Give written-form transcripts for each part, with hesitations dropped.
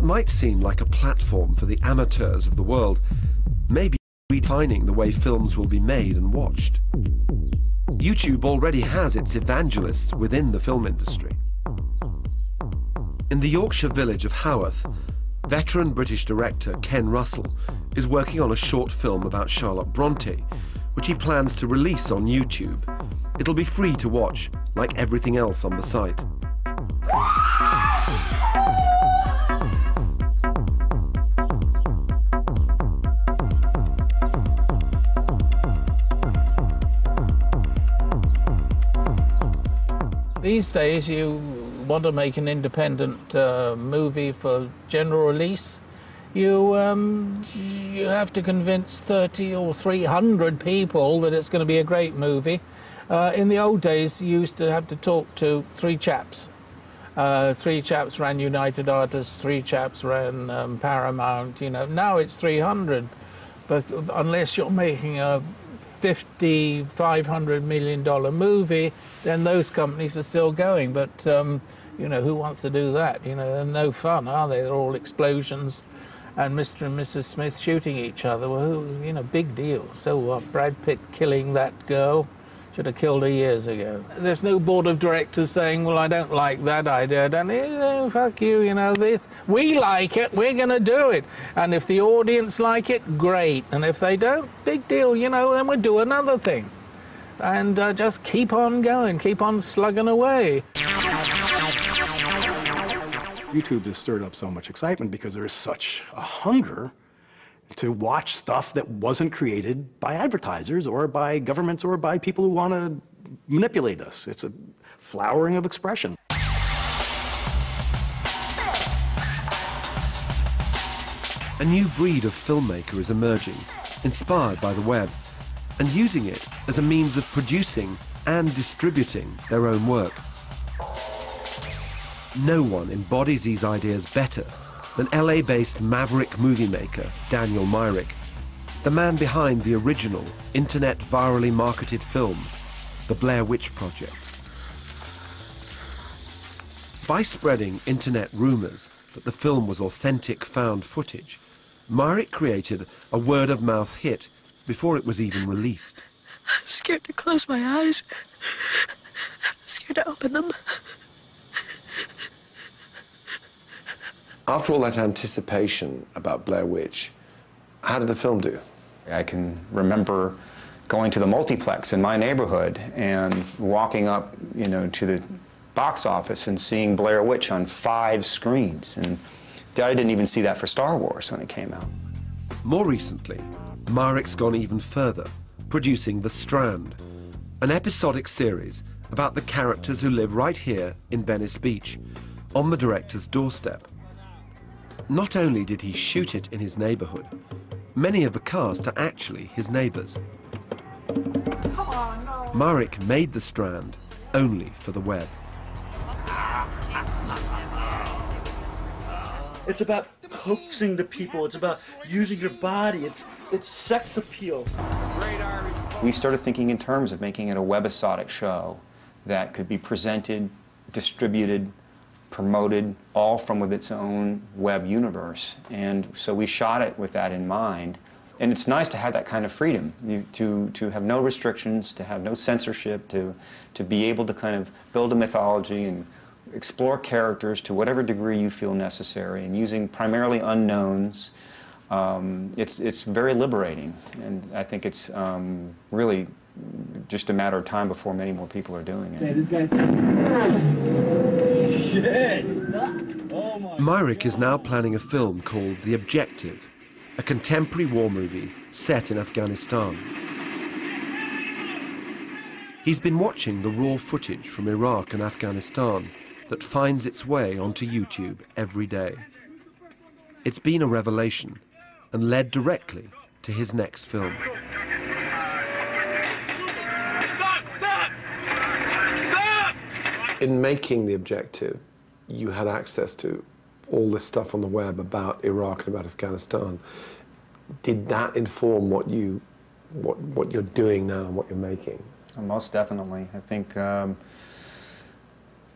what might seem like a platform for the amateurs of the world may be redefining the way films will be made and watched. YouTube already has its evangelists within the film industry. In the Yorkshire village of Haworth, veteran British director Ken Russell is working on a short film about Charlotte Bronte, which he plans to release on YouTube. It'll be free to watch, like everything else on the site. These days, you want to make an independent movie for general release, you have to convince 30 or 300 people that it's going to be a great movie. In the old days, you used to have to talk to 3 chaps. 3 chaps ran United Artists, 3 chaps ran Paramount, you know. Now it's 300, but unless you're making a $50, $500 million movie, then those companies are still going. But, you know, who wants to do that? You know, they're no fun, are they? They're all explosions and Mr. and Mrs. Smith shooting each other. Well, you know, big deal. So what? Brad Pitt killing that girl? Should have killed her years ago. There's no board of directors saying, well, I don't like that idea. Fuck you, you know, this. We like it, we're going to do it. And if the audience like it, great. And if they don't, big deal, you know, then we'll do another thing. And just keep on going, keep on slugging away. YouTube has stirred up so much excitement because there is such a hunger to watch stuff that wasn't created by advertisers or by governments or by people who want to manipulate us. It's a flowering of expression. A new breed of filmmaker is emerging, inspired by the web, and using it as a means of producing and distributing their own work. No one embodies these ideas better than LA-based maverick movie maker Daniel Myrick, the man behind the original internet virally marketed film, The Blair Witch Project. By spreading internet rumors that the film was authentic found footage, Myrick created a word-of-mouth hit before it was even released. I'm scared to close my eyes. I'm scared to open them. After all that anticipation about Blair Witch, how did the film do? I can remember going to the multiplex in my neighborhood and walking up, you know, to the box office and seeing Blair Witch on 5 screens. And I didn't even see that for Star Wars when it came out. More recently, Myrick's gone even further, producing The Strand, an episodic series about the characters who live right here in Venice Beach, on the director's doorstep. Not only did he shoot it in his neighborhood, many of the cast are actually his neighbors. Myrick made The Strand only for the web. It's about coaxing the people. It's about using your body. It's sex appeal. We started thinking in terms of making it a webisodic show that could be presented, distributed, promoted, all from within its own web universe. And so we shot it with that in mind. And it's nice to have that kind of freedom, to have no restrictions, to have no censorship, to be able to kind of build a mythology and explore characters to whatever degree you feel necessary, and using primarily unknowns. It's very liberating, and I think it's really just a matter of time before many more people are doing it. Myrick is now planning a film called The Objective, a contemporary war movie set in Afghanistan. He's been watching the raw footage from Iraq and Afghanistan that finds its way onto YouTube every day. It's been a revelation and led directly to his next film. In making The Objective, you had access to all this stuff on the web about Iraq and about Afghanistan. Did that inform what you're doing now and what you're making? Most definitely. I think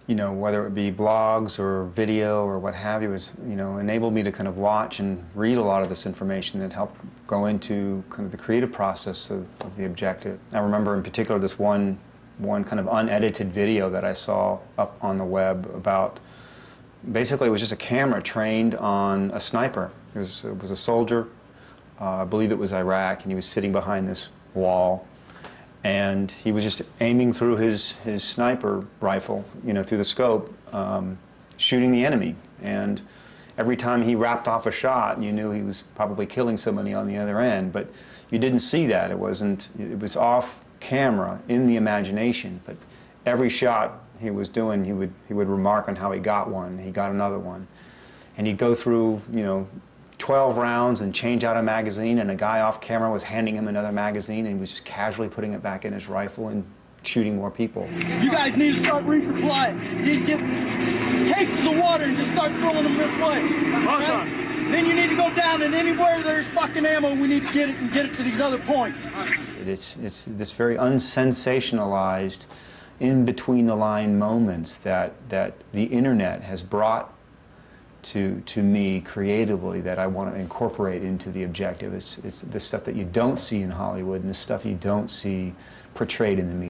you know, whether it be blogs or video or what have you, has, you know, enabled me to kind of watch and read a lot of this information that helped go into kind of the creative process of the objective. I remember in particular this one kind of unedited video that I saw up on the web about, basically it was just a camera trained on a sniper. It was a soldier, I believe it was Iraq, and he was sitting behind this wall. And he was just aiming through his sniper rifle, you know, through the scope, shooting the enemy. And every time he wrapped off a shot, you knew he was probably killing somebody on the other end. But you didn't see that. It was off camera in the imagination. But every shot he was doing, he would remark on how he got one. He got another one. And he'd go through, you know, 12 rounds and change out a magazine, and a guy off camera was handing him another magazine, and he was just casually putting it back in his rifle and shooting more people. You guys need to start resupplying. You need to get cases of water and just start throwing them this way. Okay? Then you need to go down, and anywhere there's fucking ammo, we need to get it and get it to these other points. It's this very unsensationalized, in-between-the-line moments that the internet has brought to me creatively, that I want to incorporate into the objective. It's the stuff that you don't see in Hollywood and the stuff you don't see portrayed in the media.